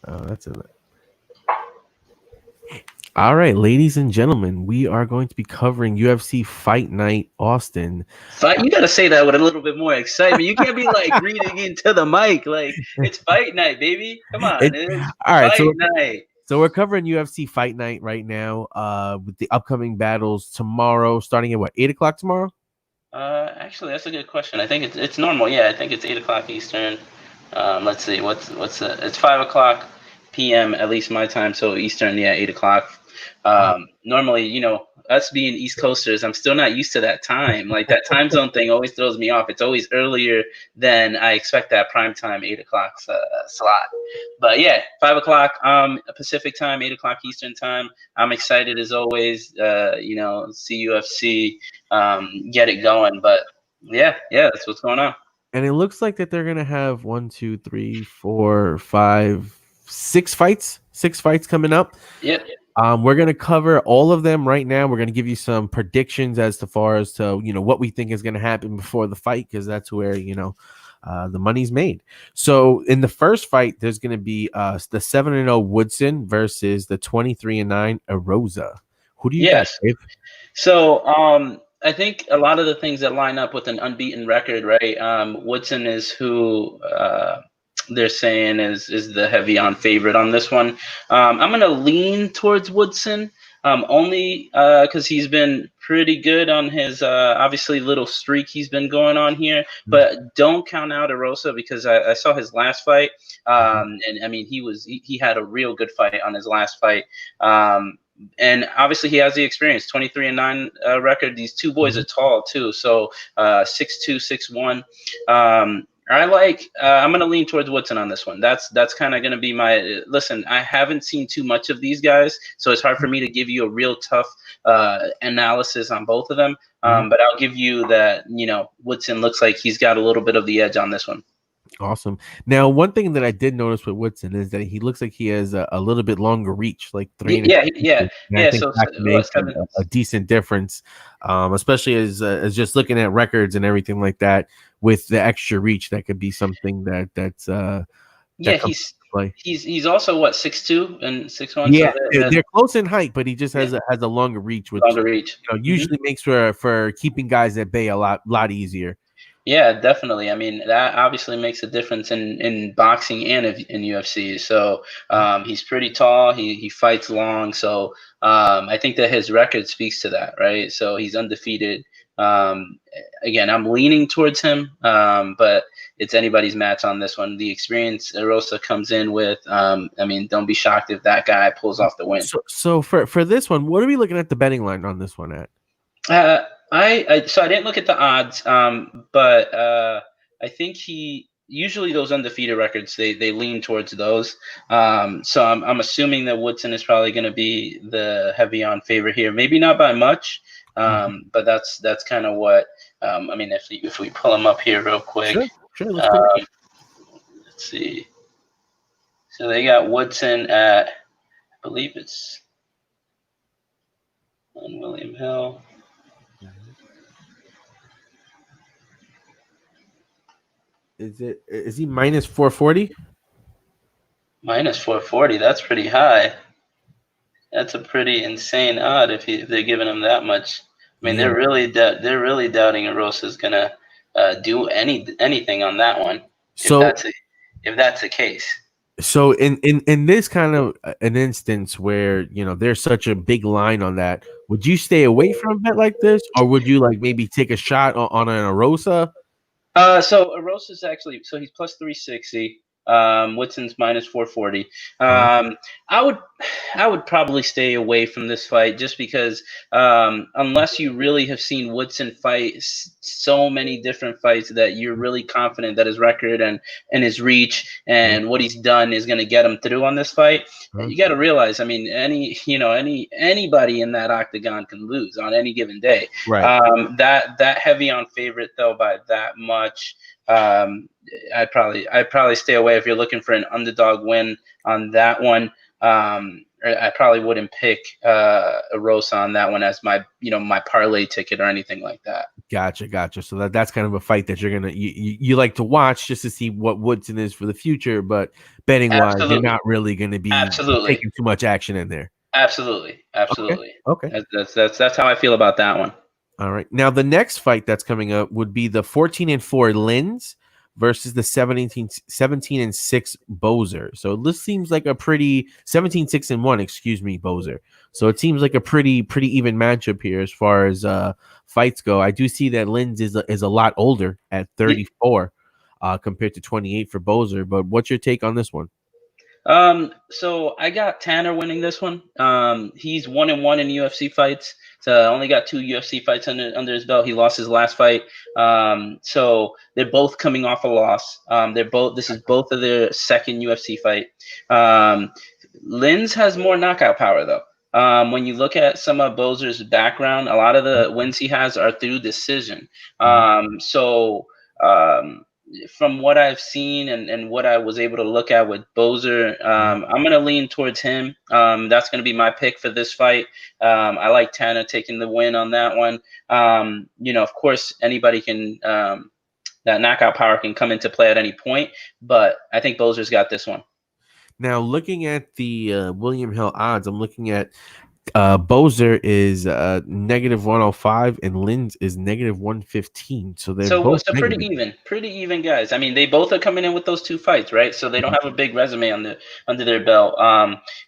That's it. All right, ladies and gentlemen, we are going to be covering UFC Fight Night Austin. Fight, you gotta say that with a little bit more excitement. You can't be like reading into the mic like it's fight night, baby. Come on, It, it's all right, fight night. so we're covering UFC Fight Night right now. With the upcoming battles tomorrow, starting at what 8 o'clock tomorrow. Actually, that's a good question. I think it's normal. Yeah, I think it's 8 o'clock Eastern. Let's see, it's 5 o'clock p.m. at least my time, so Eastern, yeah, 8 o'clock. Normally, us being East Coasters, I'm still not used to that time. Like that time zone thing always throws me off. It's always earlier than I expect that prime time 8 o'clock slot. But yeah, 5 o'clock Pacific time, 8 o'clock Eastern time. I'm excited as always. See UFC get it going. But yeah, that's what's going on. And it looks like that they're gonna have 6 fights. 6 fights coming up. Yep. We're gonna cover all of them right now. We're gonna give you some predictions as to far as to what we think is gonna happen before the fight, because that's where the money's made. So in the first fight, there's gonna be the 7-0 Woodson versus the 23-9 Erosa. Who do you got, Yes. Dave? So I think a lot of the things that line up with an unbeaten record, right? Woodson is who they're saying is the heavy on favorite on this one. I'm gonna lean towards Woodson, only because he's been pretty good on his obviously little streak he's been going on here. But don't count out Erosa, because I saw his last fight, and I mean he had a real good fight on his last fight. And obviously he has the experience. 23-9 record. These two boys are tall too, so 6'2", 6'1". I'm going to lean towards Woodson on this one. That's kind of going to be my listen. I haven't seen too much of these guys, so it's hard for me to give you a real tough analysis on both of them. But I'll give you that. Woodson looks like he's got a little bit of the edge on this one. Awesome. Now, one thing that I did notice with Woodson is that he looks like he has a little bit longer reach, like three and a half Yeah. inches. And I think So that can make a decent difference, especially as just looking at records and everything like that. With the extra reach, that could be something that comes into play. he's also what, 6'2" and 6'1", Yeah, so they're close in height, but he just has a longer reach, which longer reach. usually makes for keeping guys at bay a lot easier. Yeah, definitely. I mean, that obviously makes a difference in boxing and in UFC. So he's pretty tall. He fights long. So I think that his record speaks to that, right? So he's undefeated. Again, I'm leaning towards him, but it's anybody's match on this one. The experience Erosa comes in with. I mean, don't be shocked if that guy pulls off the win. So for this one, what are we looking at the betting line on this one at? So I didn't look at the odds, but I think usually those undefeated records they lean towards those. So I'm assuming that Woodson is probably going to be the heavy on favorite here. Maybe not by much, but that's kind of what I mean. If we pull them up here real quick, sure. Let's see. So they got Woodson at, I believe it's on William Hill. Is he minus 440? Minus 440. That's pretty high. That's a pretty insane odd if they're giving him that much. I mean, they're really doubting Erosa's gonna do anything on that one. So if that's the case. So in this kind of an instance where there's such a big line on that, would you stay away from a bet like this, or would you like maybe take a shot on an Erosa? So Erosa's actually he's plus 360. Woodson's minus 440. I would probably stay away from this fight just because unless you really have seen Woodson fight so many different fights that you're really confident that his record and his reach and what he's done is going to get him through on this fight. You got to realize, I mean, anybody in that octagon can lose on any given day. Right. That heavy on favorite though by that much. I'd probably stay away if you're looking for an underdog win on that one. I probably wouldn't pick Rosa on that one as my my parlay ticket or anything like that. Gotcha. So that's kind of a fight that you like to watch just to see what Woodson is for the future, but betting wise, you're Absolutely, not really going to be absolutely, taking too much action in there. absolutely, Okay. absolutely. Okay. That's how I feel about that one. All right. Now the next fight that's coming up would be the 14-4 Lins versus the 17-6 Bozer. So this seems like a pretty 17-6-1, excuse me, Bozer. So it seems like a pretty even matchup here as far as fights go. I do see that Lins is a lot older at 34 compared to 28 for Bozer, but what's your take on this one? So I got Tanner winning this one. He's 1-1 in UFC fights. So only got 2 UFC fights under his belt. He lost his last fight. So they're both coming off a loss. This is both of their second UFC fight. Lins has more knockout power though. When you look at some of Bozer's background, a lot of the wins he has are through decision. Mhm. So um, from what I've seen and what I was able to look at with Bozer, I'm going to lean towards him. That's going to be my pick for this fight. I like Tanner taking the win on that one. Of course, anybody can, that knockout power can come into play at any point, but I think Bozer's got this one. Now, looking at the William Hill odds, I'm looking at Bozer is -105 and Linz is -115. So they're So, both so negative. pretty even guys. I mean, they both are coming in with those 2 fights, right? So they don't have a big resume under their belt.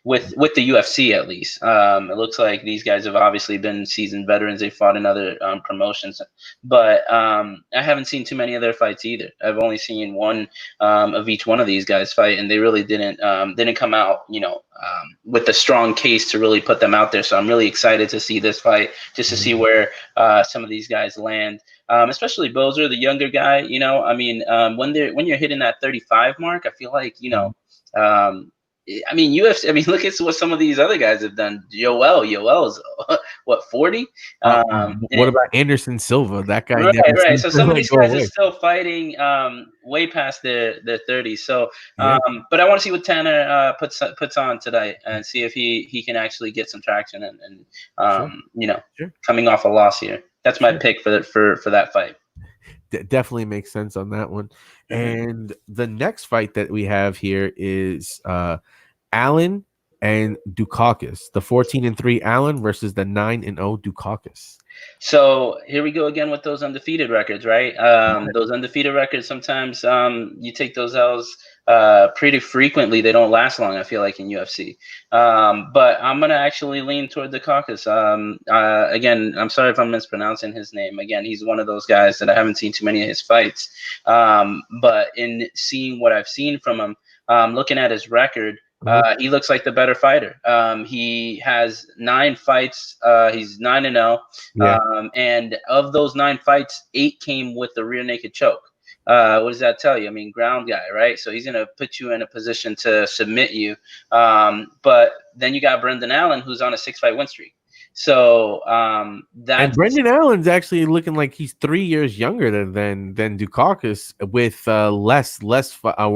With the UFC at least, it looks like these guys have obviously been seasoned veterans. They fought in other promotions, but I haven't seen too many of their fights either. I've only seen one of each one of these guys fight, and they really didn't come out, with a strong case to really put them out there. So I'm really excited to see this fight, just to see where some of these guys land. Especially Bozer, the younger guy. I mean, when you're hitting that 35 mark, I feel like um, I mean UFC. I mean, look at what some of these other guys have done. Yoel's what 40? What about Anderson Silva? That guy Right, never right. seems So to some of like these go guys are away. still fighting way past their 30s. So, Yeah, but I want to see what Tanner puts on tonight and see if he can actually get some traction and sure, sure, coming off a loss here. That's my sure. pick for that fight. Definitely makes sense on that one. Hmm. And the next fight that we have here is Allen and Dukakis, the 14-3 Allen versus the 9-0 Dukakis. So here we go again with those undefeated records, right? Those undefeated records, sometimes you take those L's pretty frequently. They don't last long, I feel like, in UFC. But I'm going to actually lean toward the caucus. Again, I'm sorry if I'm mispronouncing his name. Again, he's one of those guys that I haven't seen too many of his fights. But in seeing what I've seen from him, looking at his record, he looks like the better fighter. He has 9 fights. He's 9-0. Yeah. And of those 9 fights, 8 came with the rear naked choke. What does that tell you? I mean, ground guy, right? So he's going to put you in a position to submit you. But then you got Brendan Allen, who's on a 6-fight win streak. So And that's Brendan Allen's actually looking like he's 3 years younger than Dukakis with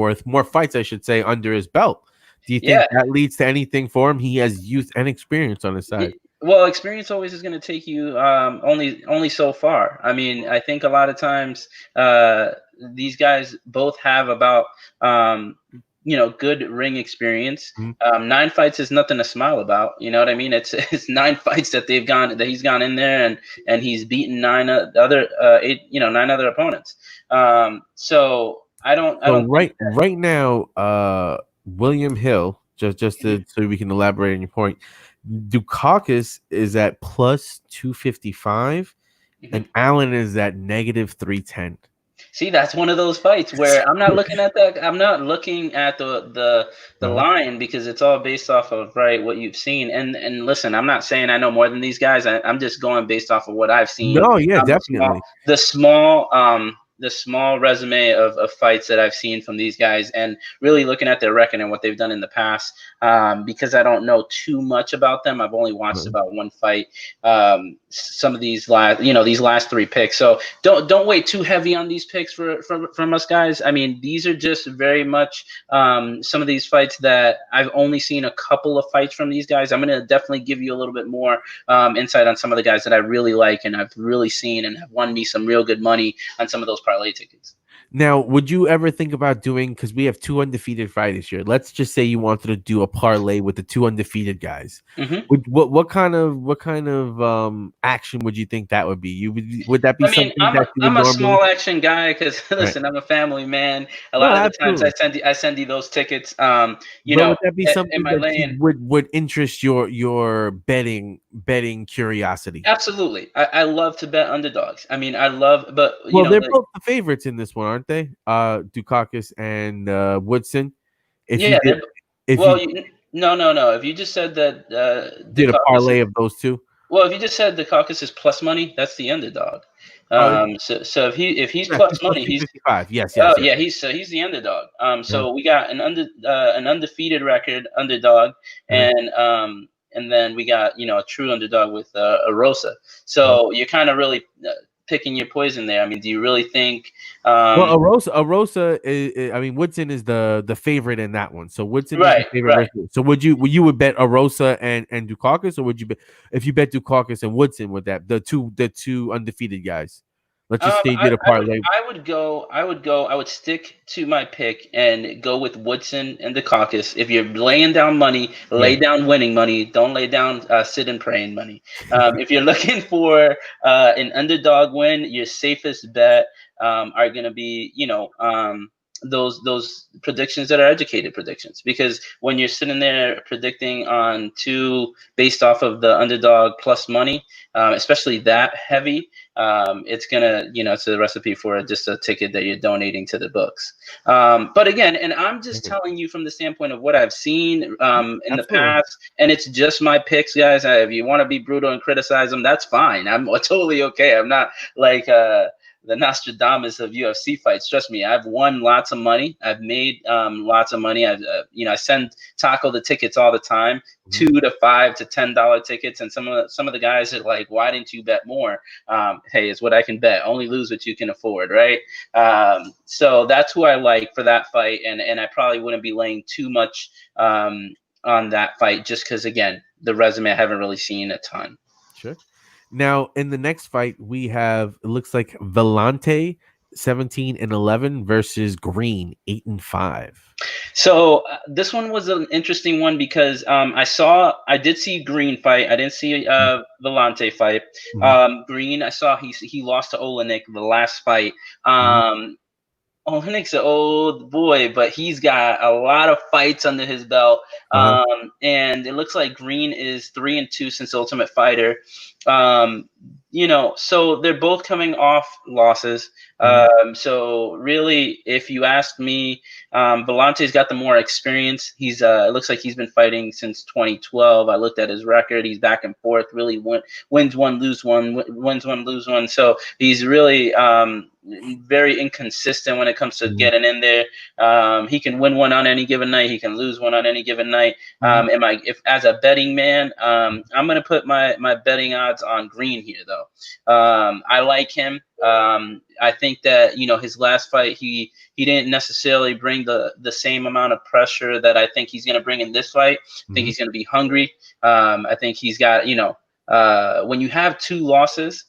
with more fights, I should say, under his belt. Do you think yeah. that leads to anything for him? He has youth and experience on his side. Well, experience always is going to take you only so far. I mean, I think a lot of times these guys both have about good ring experience. Mhm. 9 fights is nothing to smile about. You know what I mean? It's 9 fights that he's gone in there and he's beaten 9 other opponents. So I So don't think right now, William Hill, that. so we can elaborate on your point, Dukakis is at plus 255 Mhm. and Allen is at -310. See, that's one of those fights where I'm not looking at that. I'm not looking at the Uh-huh. line because it's all based off of what you've seen. And listen, I'm not saying I know more than these guys. I'm just going based off of what I've seen. No, yeah, The small definitely. the small the small resume of fights that I've seen from these guys, and really looking at their record and what they've done in the past. Because I don't know too much about them, I've only watched about one fight. Some of these last three picks. So don't wait too heavy on these picks from us guys. I mean, these are just very much some of these fights that I've only seen a couple of fights from these guys. I'm going to definitely give you a little bit more insight on some of the guys that I really like and I've really seen and have won me some real good money on some of those parlay tickets. Now, would you ever think about doing, because we have two undefeated fighters here? Let's just say you wanted to do a parlay with the two undefeated guys. Mm-hmm. What kind of action would you think that would be? Would that be I mean, something that you would I'm a normally? small action guy because Right. listen, I'm a family man. A No, lot of the times absolutely. I send you those tickets. But would that be Am something I that you laying? would interest your betting curiosity? Absolutely. I love to bet underdogs. I mean, I love, but Well, they're both the favorites in this one, aren't they? Dukakis and Woodson. If you yeah. did, if Well, you no. If you just said that the did a caucus parlay is, of those two, well, if you just said the caucus is plus money, that's the underdog. oh So if he's yes, plus he's plus money, two he's fifty five. Yes, oh yes, yes. yeah, he's the underdog. Uh-huh. So we got an undefeated record underdog, Uh-huh. and then we got a true underdog with a Rosa. Uh-huh. So you're kind of really picking your poison there. I mean, do you really think? Well, Um, Arosa I mean, Woodson is the favorite in that one. So Woodson is the right, favorite right. versus. So you would bet Arosa and Dukakis, or would you bet if you bet Dukakis and Woodson with that the two undefeated guys? Let's just say you did a parlay. I would stick to my pick and go with Woodson and the caucus. If you're laying down money, Yeah. lay down winning money. Don't lay down sit and praying money. If you're looking for an underdog win, your safest bet are going to be those predictions that are educated predictions, because when you're sitting there predicting on two based off of the underdog plus money, especially that heavy, it's gonna, it's a recipe for just a ticket that you're donating to the books. But again, and I'm just Mhm. telling you from the standpoint of what I've seen in the Absolutely. past, and it's just my picks, guys. If you want to be brutal and criticize them, that's fine. I'm totally okay. I'm not like the Nostradamus of UFC fights. Trust me, I've won lots of money. I've made lots of money. I send Taco the tickets all the time, Mhm. $2 to $5 to $10 tickets, and some of the guys are like, "Why didn't you bet more?" Hey, it's what I can bet. Only lose what you can afford, right? So that's who I like for that fight, and I probably wouldn't be laying too much on that fight just because, again, the resume I haven't really seen a ton. Sure. Now, in the next fight, we have it looks like Vellante 17-11 versus Green 8-5. So this one was an interesting one because I did see Green fight. I didn't see Vellante fight. Mhm. Green, I saw he lost to Olenek the last fight. Mhm. Olenik's an old boy, but he's got a lot of fights under his belt. Uh-huh. And it looks like Green is 3-2 since Ultimate Fighter. Um, so they're both coming off losses. Mhm. So really, if you ask me, Volante's got the more experience. It looks like he's been fighting since 2012. I looked at his record. He's back and forth. Really wins one, lose one, wins one, lose one. So he's really very inconsistent when it comes to Mhm. getting in there. He can win one on any given night. He can lose one on any given night. Mhm. If as a betting man, I'm gonna put my betting odds on Green here though. I like him. I think that his last fight he didn't necessarily bring the same amount of pressure that I think he's gonna bring in this fight. I think Mhm. he's gonna be hungry. I think he's got when you have two losses.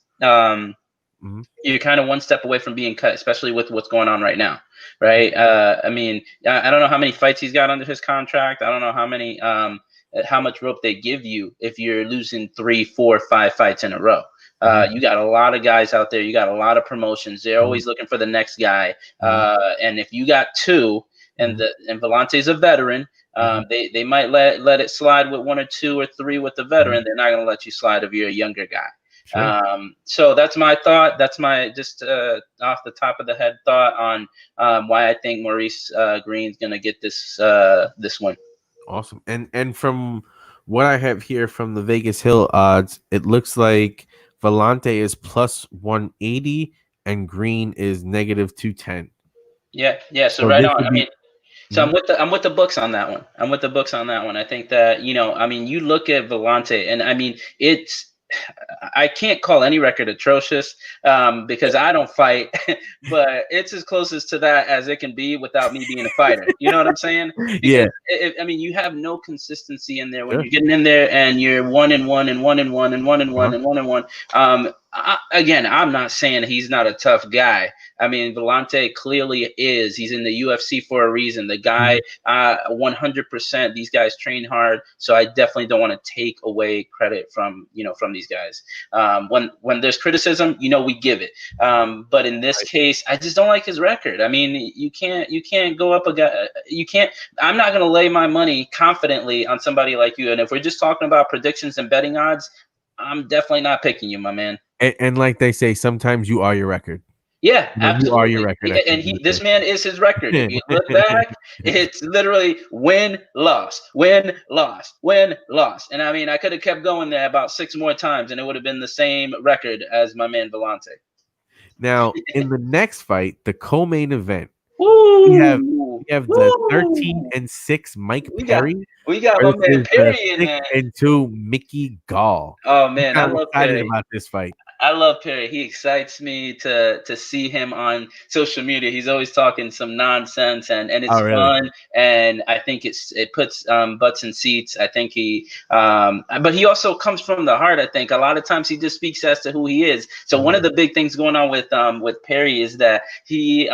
Mhm. You're kind of one step away from being cut, especially with what's going on right now, right? I mean, I don't know how many fights he's got under his contract. I don't know how much rope they give you if you're losing 3, 4, 5 fights in a row. Mhm. You got a lot of guys out there. You got a lot of promotions. They're Mhm. always looking for the next guy. Mhm. And if you got two, Mhm. and Volante's a veteran, Mhm. they might let it slide with one or two or three with the Mhm. veteran. They're not going to let you slide if you're a younger guy. Sure. So that's my thought. That's my just off the top of the head thought on why I think Maurice Green's gonna get this one. Awesome. And from what I have here from the Vegas Hill odds, it looks like Vellante is plus 180 and Green is -210. Yeah. So So right this on. would I be mean, so mhm. I'm with the books on that one. I'm with the books on that one. I think that, I mean, you look at Vellante, and I mean, I can't call any record atrocious, because I don't fight, but it's as closest to that as it can be without me being a fighter. You know what I'm saying? Yeah, Because I mean, you have no consistency in there when sure. you're getting in there and you're 1-1 and 1-1 and 1-1 Uh-huh. and 1-1. Again, I'm not saying he's not a tough guy. I mean, Vellante clearly is. He's in the UFC for a reason. The guy, Mhm. 100%. These guys train hard, so I definitely don't want to take away credit from these guys. When there's criticism, we give it. But in this Right. case, I just don't like his record. I mean, you can't go up a guy. You can't. I'm not going to lay my money confidently on somebody like you. And if we're just talking about predictions and betting odds, I'm definitely not picking you, my man. And like they say, sometimes you are your record. Yeah, You are your absolutely. record at the And end of this man is his record. If the you look back, day. it's literally win, loss, win, loss, win, loss. And I mean, I could have kept going there about 6 more times, and it would have been the same record as my man Vellante. Now, in the next fight, the co-main event, we have Woo! the Woo! 13-6 Mike We got Perry we got my man versus the Perry in there. 6-2 Mickey Gall. Oh I'm man, I kind of love excited Perry. about this fight. I love Perry. He excites me to see him on social media. He's always talking some nonsense, and it's Oh, really? fun. And I think it puts butts in seats. I think but he also comes from the heart. I think a lot of times he just speaks as to who he is. So one of the big things going on with Perry is that he's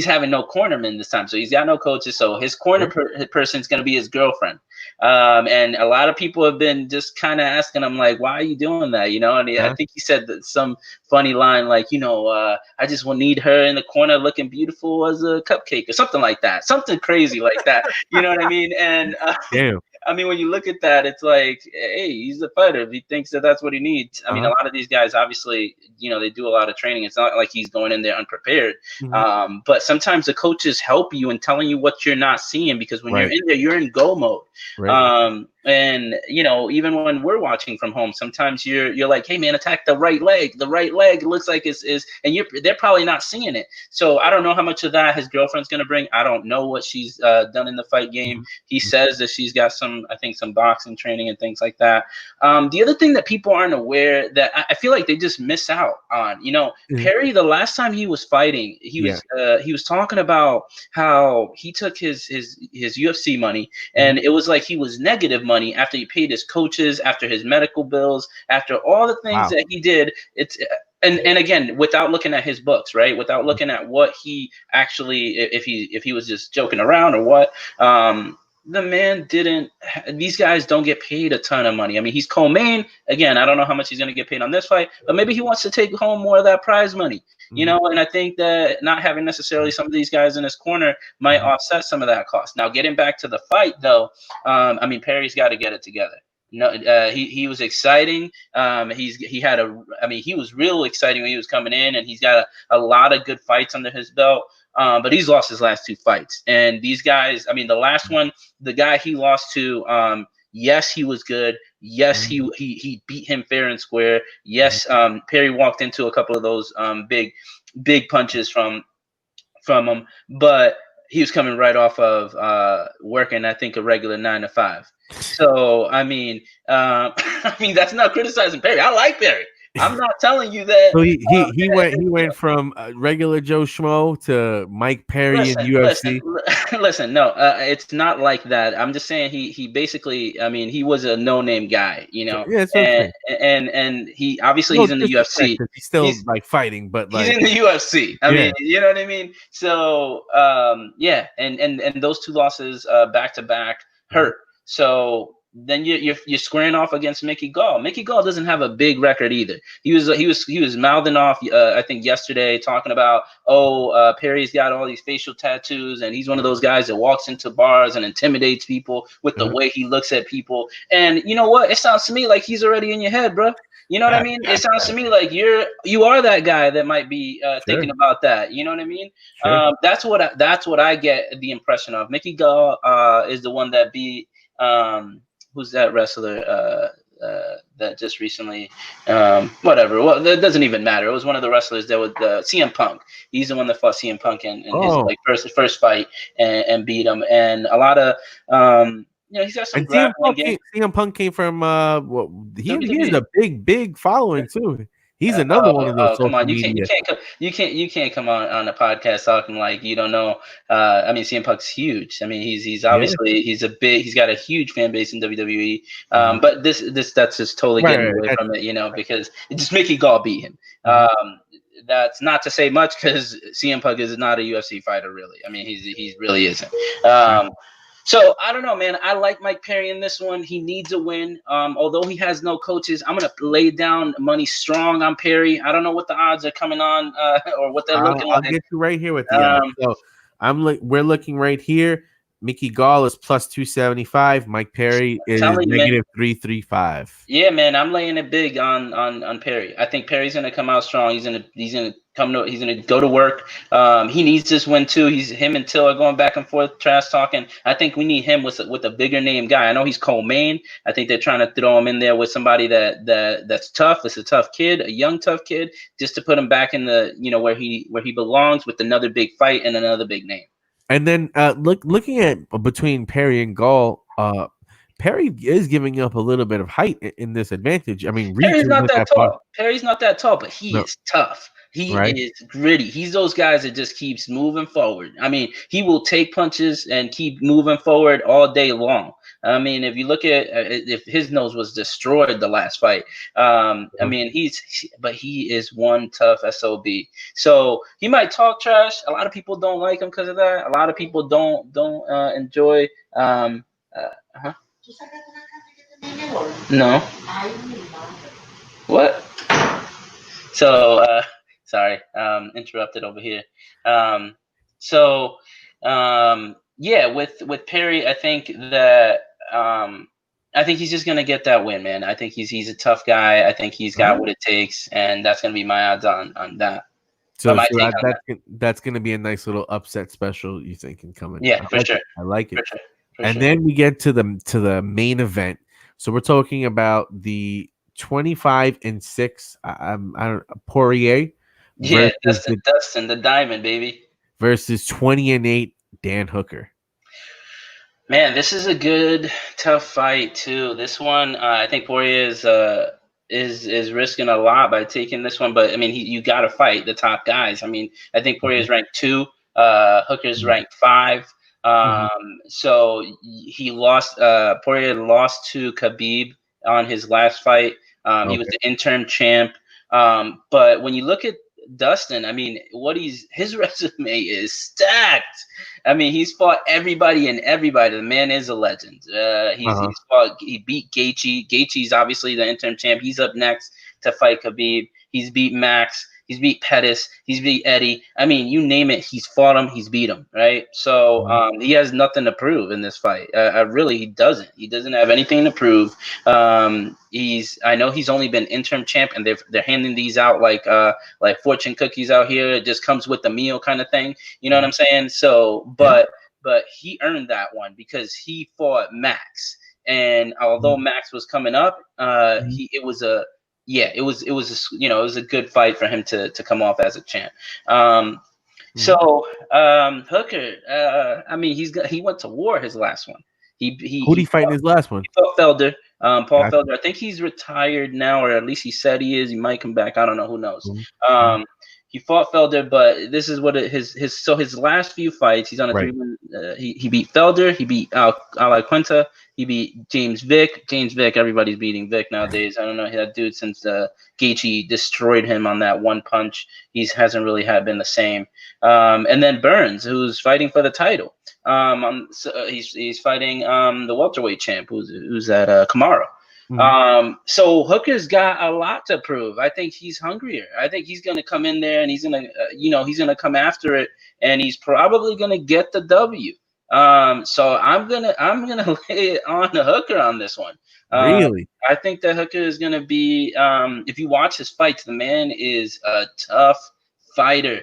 having no cornerman this time. So he's got no coaches. So his corner Sure. person is going to be his girlfriend. And a lot of people have been just kind of asking him, like, why are you doing that? And I Huh? think he said that some funny line like, I just will need her in the corner looking beautiful as a cupcake or something like that, something crazy like that. You know what I mean? And Damn. I mean, when you look at that, it's like, hey, he's a fighter. He thinks that that's what he needs. I mean, a Uh-huh. lot of these guys, obviously, they do a lot of training. It's not like he's going in there unprepared. Mhm. But sometimes the coaches help you in telling you what you're not seeing, because when you're Right. in there, you're in go mode. Right. And even when we're watching from home, sometimes you're like, hey man, attack the right leg. The right leg looks like is, and they're probably not seeing it. So I don't know how much of that his girlfriend's gonna bring. I don't know what she's done in the fight game. Mhm. He says that she's got some boxing training and things like that. The other thing that people aren't aware that I feel like they just miss out on, Mhm. Perry, the last time he was fighting, Yeah. he was talking about how he took his UFC money, and Mhm. it was like he was negative money after he paid his coaches, after his medical bills, after all the things Wow. that he did. It's and again, without looking at his books, right? Without looking at what he actually, if he was just joking around or what. The man didn't. These guys don't get paid a ton of money. I mean, he's co-main. Again, I don't know how much he's going to get paid on this fight, but maybe he wants to take home more of that prize money. Mhm. And I think that not having necessarily some of these guys in his corner might Mhm. offset some of that cost. Now, getting back to the fight, though, I mean, Perry's got to get it together. No, he was exciting. I mean, he was real exciting when he was coming in, and he's got a lot of good fights under his belt. But he's lost his last 2 fights, and these guys. I mean, the last one, the guy he lost to, yes, he was good. Yes, Mhm. he beat him fair and square. Mhm. Yes, Perry walked into a couple of those big punches from him, but he was coming right off of working, I think, a regular 9 to 5. So I mean, I mean that's not criticizing Perry. I like Perry. I'm not telling you that. So he went from regular Joe Schmo to Mike Perry in UFC. Listen. No, it's not like that. I'm just saying he basically. I mean, he was a no name guy, Sure. Yeah, that's what I'm and saying. and he obviously No he's in the disrespect UFC. because he's still He's like fighting, but he's like in the UFC. I yeah. mean, you know what I mean. So yeah, and those 2 losses back to back Mhm. hurt. So then you're squaring off against Mickey Gall. Mickey Gall doesn't have a big record either. He was mouthing off. I think yesterday talking about Perry's got all these facial tattoos, and he's one of those guys that walks into bars and intimidates people with the Uh-huh. way he looks at people. And you know what? It sounds to me like he's already in your head, bro. You know what I mean? It sounds to me like you are that guy that might be Sure, thinking about that. You know what I mean? sure. That's what I get the impression of. Mickey Gall is the one that beat who's that wrestler? that just recently, whatever. Well, that doesn't even matter. It was one of the wrestlers that was CM Punk. He's the one that fought CM Punk in his Oh, like first fight and beat him. And a lot of he's got some and CM grappling Punk game. came from he has WWE. a big following too. He's another one of those Come social on! You media. can't come you can't come on a podcast talking like you don't know. I mean, CM Punk's huge. I mean, he's Yeah. obviously he's got a huge fan base in WWE. Mhm. But that's just totally Right, getting right. away from it, because it's just Mickey Gall beat him. Mhm. That's not to say much because CM Punk is not a UFC fighter, really. I mean, he really isn't. So I don't know, man. I like Mike Perry in this one. He needs a win. Although he has no coaches, I'm gonna lay down money strong on Perry. I don't know what the odds are coming on or what they're looking I'll like. get you right here with the odds. Um, So we're looking right here. Mickey Gall is plus 275. Mike Perry is telling you, man. negative 335. Yeah, man, I'm laying it big on Perry. I think Perry's gonna come out strong. He's gonna go to work. He needs this win too. Him and Till are going back and forth, trash talking. I think we need him with a bigger name guy. I know he's Cole Main. I think they're trying to throw him in there with somebody that's tough. It's a tough kid, a young tough kid, just to put him back in the where he belongs with another big fight and another big name. And then looking at between Perry and Gall, Perry is giving up a little bit of height in this advantage. I mean, reach Perry's isn't not that that far. tall. Perry's not that tall, but he No, is tough. He right? is gritty. He's those guys that just keeps moving forward. I mean, he will take punches and keep moving forward all day long. I mean, if you look at if his nose was destroyed the last fight, I mean, but he is one tough SOB. So he might talk trash. A lot of people don't like him because of that. A lot of people don't enjoy. Uh-huh. No. What? So sorry, interrupted over here. Um, so yeah, with Perry, I think that I think he's just gonna get that win, man. I think he's a tough guy. I think he's got what it takes, and that's gonna be my odds on that. Or So my take on that. that's going to be a nice little upset special. You thinking coming? Yeah, for sure. I like it. For sure. For And sure. then we get to the main event. So we're talking about the 25-6. I don't Yeah, versus Dustin, the diamond, baby. versus 20-8 Dan Hooker. Man, this is a good, tough fight too. This one, I think Poirier is risking a lot by taking this one. But I mean, you got to fight the top guys. I mean, I think Poirier is ranked 2. Hooker's ranked 5. So he lost. Poirier lost to Khabib on his last fight. He was the interim champ. But when you look at Dustin, I mean, his resume is stacked. I mean, he's fought everybody and everybody. The man is a legend. He beat Gaethje. Gaethje's obviously the interim champ. He's up next to fight Khabib. He's beat Max. He's beat Pettis. He's beat Eddie. I mean, you name it. He's fought him. He's beat him. Right. So he has nothing to prove in this fight. Really, he doesn't. He doesn't have anything to prove. I know he's only been interim champ, and they're handing these out like fortune cookies out here. It just comes with the meal kind of thing. You know what I'm saying? So, but he earned that one because he fought Max, and although Max was coming up, it was a good fight for him to come off as a champ. So Hooker, I mean, he went to war his last one. Who did he fight in his last one? He fought Felder. Paul Felder. I think he's retired now, or at least he said he is. He might come back. I don't know. Who knows? He fought Felder, but this is what his last few fights. He's on a 3-win. He beat Felder. He beat Ala Quinta. He beat James Vick. James Vick. Everybody's beating Vick nowadays. I don't know that dude since Gaethje destroyed him on that one punch. He hasn't really been the same. And then Burns, who's fighting for the title. He's fighting the welterweight champ, who's at Kamaru. So Hooker's got a lot to prove. I think he's hungrier. I think he's going to come in there and he's going to come after it, and he's probably going to get the W. So I'm gonna lay it on the Hooker on this one. Really? I think that Hooker is going to be. If you watch his fights, the man is a tough fighter.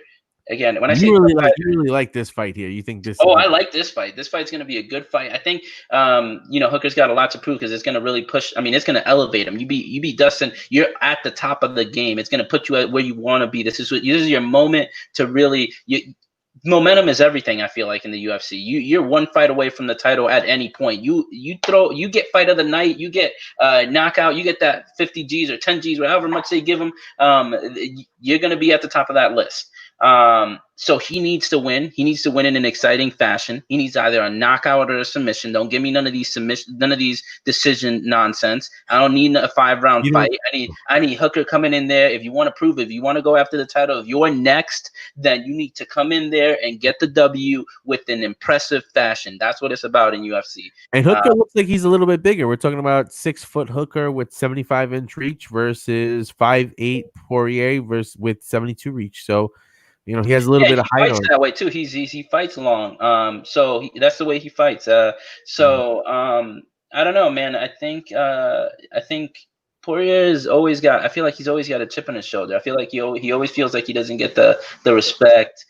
again, when I say You tough really like fight, you really like this fight here. You think this oh, is I like this fight. This fight's going to be a good fight. I think, Hooker's got a lot to prove because it's going to really push. I mean, it's going to elevate him. You beat Dustin. You're at the top of the game. It's going to put you at where you want to be. This is your moment to really. Momentum is everything. I feel like in the UFC, you're one fight away from the title at any point. You get fight of the night. You get knockout. You get that 50 G's or 10 G's, or however much they give him. You're going to be at the top of that list. So he needs to win. He needs to win in an exciting fashion. He needs either a knockout or a submission. Don't give me none of these decision nonsense. I don't need a 5-round you know, fight. I need Hooker coming in there. If you want to prove, if you want to go after the title, if you're next, then you need to come in there and get the W with an impressive fashion. That's what it's about in UFC. and Hooker looks like he's a little bit bigger. We're talking about 6-foot Hooker with 75-inch reach versus 5'8" Poirier versus with 72 reach. So, he has a little Yeah, bit he of height fights on him. that way too. He fights long. So that's the way he fights. I don't know, man. I think Poirier has always got. I feel like he's always got a chip on his shoulder. I feel like he always feels like he doesn't get the respect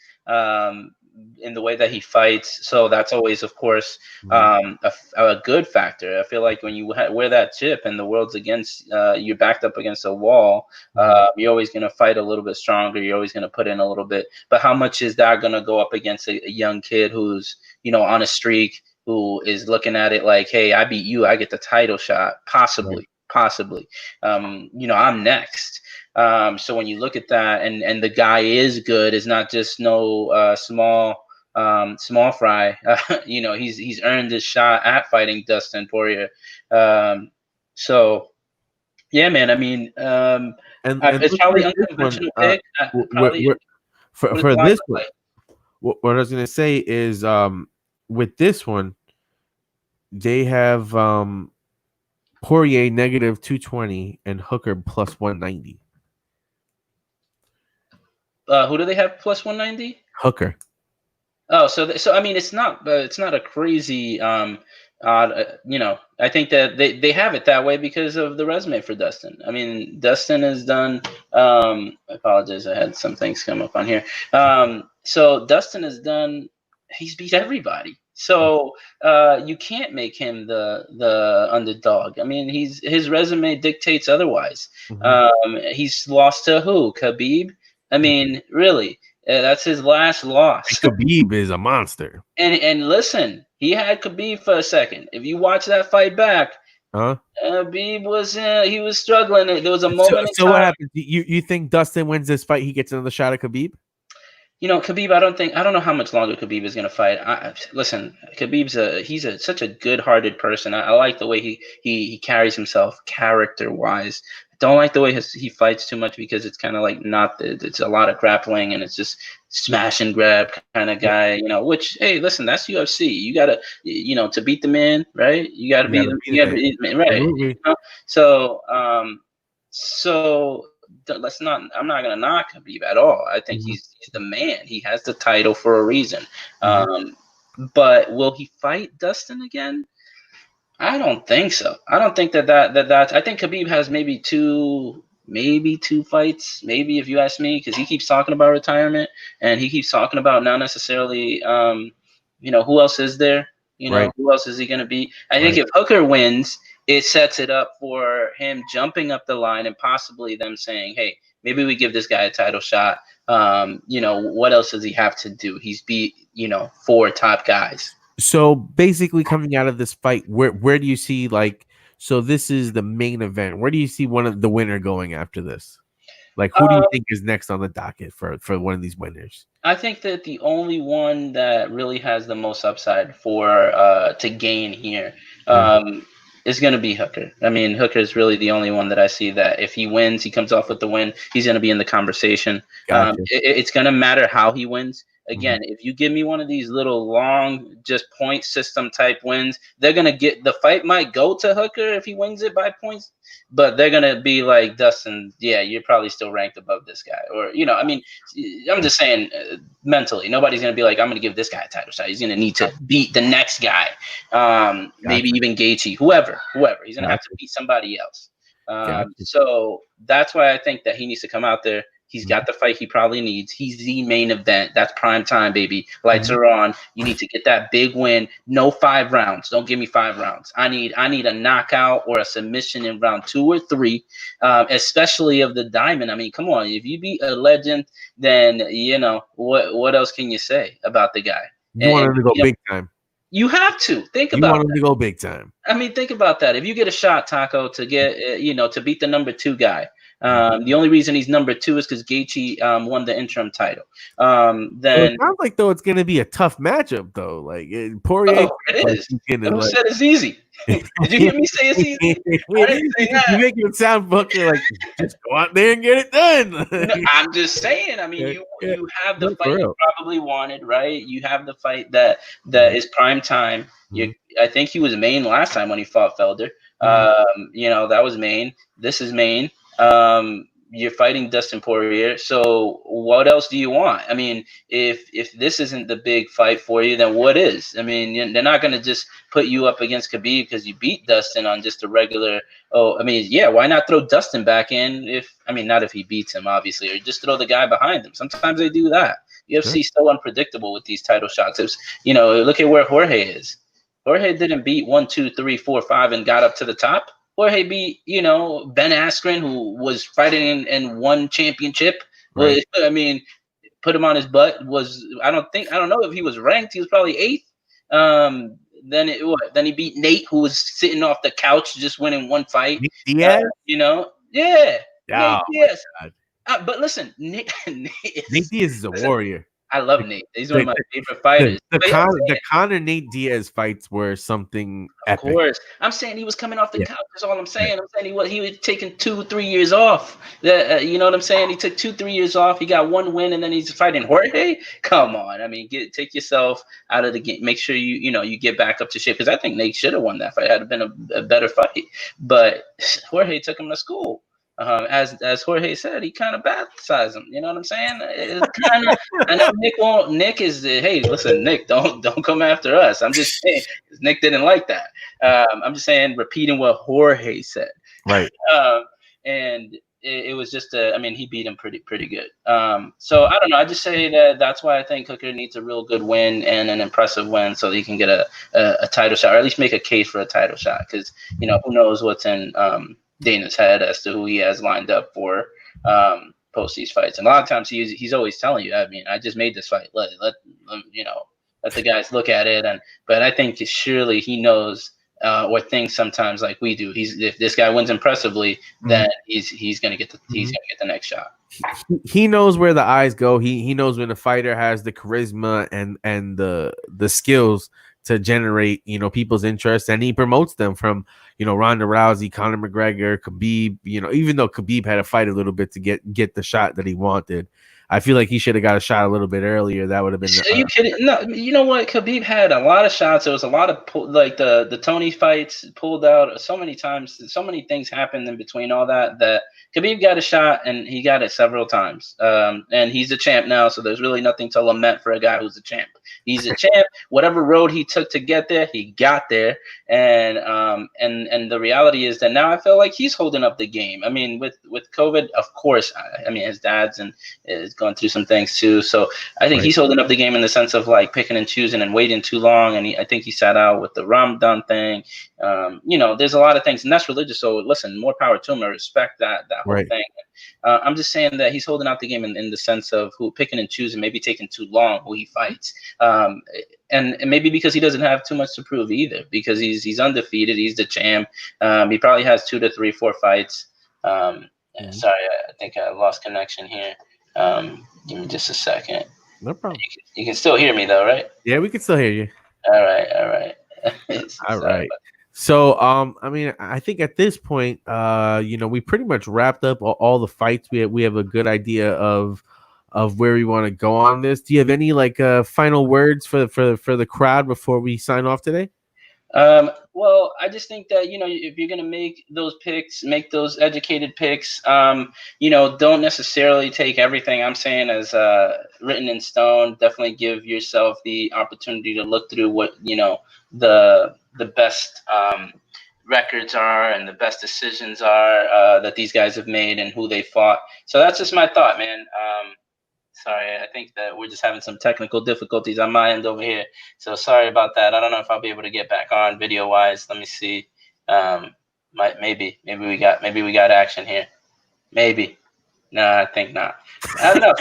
in the way that he fights. So that's always, of course, a good factor. I feel like when you wear that chip and the world's against, you're backed up against a wall. You're always going to fight a little bit stronger. You're always going to put in a little bit. But how much is that going to go up against a young kid who's, on a streak, who is looking at it like, hey, I beat you, I get the title shot, possibly. I'm next. So when you look at that, and the guy is good, is not just no small fry. He's earned his shot at fighting Dustin Poirier. So yeah, man. I mean, And it's looking probably at this one, unconventional pick. Probably. we're, What does for the line this look one, like? what I was gonna say is, with this one, they have Poirier negative 220 and Hooker plus 190. Who do they have plus 190? Hooker. Oh, so I mean, it's not a crazy odd. I think that they have it that way because of the resume for Dustin. I mean, Dustin has done. I apologize, I had some things come up on here. So Dustin has done. He's beat everybody. So you can't make him the underdog. I mean, his resume dictates otherwise. He's lost to who? Khabib. I mean, really. That's his last loss. Khabib is a monster. And listen, he had Khabib for a second. If you watch that fight back, Huh? Khabib was he was struggling. There was a moment So in what time. happens? You think Dustin wins this fight? He gets another shot at Khabib? Khabib. I don't know how much longer Khabib is going to fight. Listen, Khabib's such a good-hearted person. I like the way he carries himself, character-wise. I don't like the way he fights too much because it's kind of like it's a lot of grappling and it's just smash and grab kind of guy. Which, hey, listen, that's UFC. You gotta, to beat the man, right? You gotta You be gotta you beat gotta it. be the man, right? Absolutely. So, let's not. I'm not gonna knock Khabib at all. I think he's the man. He has the title for a reason. But will he fight Dustin again? I don't think so. I don't think that. I think Khabib has maybe two fights, maybe, if you ask me, because he keeps talking about retirement and he keeps talking about not necessarily, who else is there? Right. Who else is he going to be? I think Right. if Hooker wins, it sets it up for him jumping up the line and possibly them saying, hey, maybe we give this guy a title shot. What else does he have to do? He's beat, 4 top guys. So basically, coming out of this fight, where do you see, like? So this is the main event. Where do you see one of the winner going after this? Like, who do you think is next on the docket for one of these winners? I think that the only one that really has the most upside for to gain here is going to be Hooker. I mean, Hooker is really the only one that I see that if he wins, he comes off with the win, he's going to be in the conversation. Gotcha. It's going to matter how he wins. Again, if you give me one of these little long, just point system type wins, they're going to get the fight might go to Hooker if he wins it by points, but they're going to be like, Dustin, yeah, you're probably still ranked above this guy. Or, I mean, I'm just saying mentally, nobody's going to be like, I'm going to give this guy a title shot. He's going to need to beat the next guy, maybe even Gaethje, whoever. He's going to have to beat somebody else. So that's why I think that he needs to come out there He's got the fight he probably needs. He's the main event. That's prime time, baby. Lights are on. You need to get that big win. No 5 rounds. Don't give me 5 rounds. I need a knockout or a submission in round 2 or 3, especially of the diamond. I mean, come on. If you beat a legend, then what else can you say about the guy? You want him to go big time. You have to think about. You want him to go big time. I mean, think about that. If you get a shot, Taco, to get to beat the number 2 guy, the only reason he's number 2 is because Gaethje won the interim title. Then it sounds like though it's going to be a tough matchup though. Like Poirier, it is. Who said it's easy? Did you hear me say it's easy? I didn't say that. You make it sound fucking like just go out there and get it done. No, I'm just saying. I mean, you have the fight you probably wanted, right? You have the fight that is prime time. I think he was main last time when he fought Felder. That was main. This is main. You're fighting Dustin Poirier. So what else do you want? I mean, if this isn't the big fight for you, then what is? I mean, they're not going to just put you up against Khabib because you beat Dustin on just a regular. Oh, I mean, yeah, why not throw Dustin back in? Not if he beats him, obviously, or just throw the guy behind him. Sometimes they do that. UFC is so unpredictable with these title shots. Look at where Jorge is. Jorge didn't beat 1, 2, 3, 4, 5 and got up to the top. Jorge beat, Ben Askren, who was fighting in one championship. Right. I mean, put him on his butt. I don't know if he was ranked. He was probably 8th. Then he beat Nate, who was sitting off the couch, just winning one fight. Diaz? Yeah. Oh, Nate Diaz. But listen, Nate Diaz is a warrior. I love Nate. He's one of my favorite fighters. The Conor Nate Diaz fights were something epic. Of course. I'm saying he was coming off the couch. That's all I'm saying. I'm saying he was taking 2-3 years off. You know what I'm saying? He took 2-3 years off. He got one win, and then he's fighting Jorge. Come on. I mean, take yourself out of the game. Make sure you get back up to shit. Because I think Nate should have won that fight. It had been a better fight. But Jorge took him to school. As Jorge said, he kind of baptized him. You know what I'm saying? It's kind of. I know Nick won't. Nick is. Hey, listen, Nick, don't come after us. I'm just saying, Nick didn't like that. I'm just saying, repeating what Jorge said. Right. And it was just. He beat him pretty good. So I don't know. I just say that's why I think Hooker needs a real good win and an impressive win, so that he can get a title shot, or at least make a case for a title shot. Because who knows what's in Dana's head as to who he has lined up for post these fights. And a lot of times he's always telling you, I mean, I just made this fight. Let the guys look at it. But I think surely he knows or thinks sometimes like we do. If this guy wins impressively, then he's gonna get the next shot. He knows where the eyes go. He knows when the fighter has the charisma and the skills to generate, people's interest, and he promotes them from, Ronda Rousey, Conor McGregor, Khabib, even though Khabib had to fight a little bit to get the shot that he wanted. I feel like he should have got a shot a little bit earlier. That would have been. Are you kidding? No, you know what? Khabib had a lot of shots. There was a lot of the Tony fights pulled out so many times. So many things happened in between all that Khabib got a shot, and he got it several times. And he's a champ now, so there's really nothing to lament for a guy who's a champ. He's a champ. Whatever road he took to get there, he got there. And the reality is that now I feel like he's holding up the game. I mean, with COVID, of course. I mean, his dad's is going through some things too. So I think he's holding up the game in the sense of like picking and choosing and waiting too long. And I think he sat out with the Ramadan thing. There's a lot of things, and that's religious. So listen, more power to him. I respect that whole thing. I'm just saying that he's holding out the game in the sense of who picking and choosing, maybe taking too long who he fights. And maybe because he doesn't have too much to prove either, because he's undefeated. He's the champ. He probably has 2 to 3, 4 fights. Sorry, I think I lost connection here. Give me just a second. No problem. You can still hear me though, right? Yeah, we can still hear you. All right. All right. So, I think at this point, we pretty much wrapped up all the fights. We have a good idea of where we want to go on this. Do you have any final words for the crowd before we sign off today? Well, I just think that, if you're going to make those picks, make those educated picks, don't necessarily take everything I'm saying as written in stone. Definitely give yourself the opportunity to look through what, the best records are and the best decisions are that these guys have made and who they fought. So that's just my thought, man. Sorry, I think that we're just having some technical difficulties on my end over here. So sorry about that. I don't know if I'll be able to get back on video wise. Let me see. Maybe we got action here. Maybe. No, I think not. I don't know.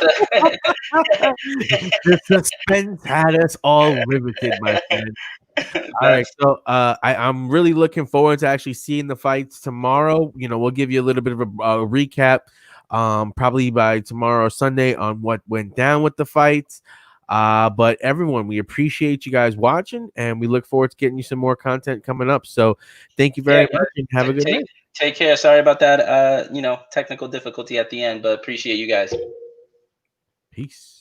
The suspense had us all riveted, my friend. All right, That's so I'm really looking forward to actually seeing the fights tomorrow. We'll give you a little bit of a recap, probably by tomorrow or Sunday on what went down with the fights. But everyone, we appreciate you guys watching, and we look forward to getting you some more content coming up. So, thank you very much, and have a good night. Take care. Sorry about that. Technical difficulty at the end, but appreciate you guys. Peace.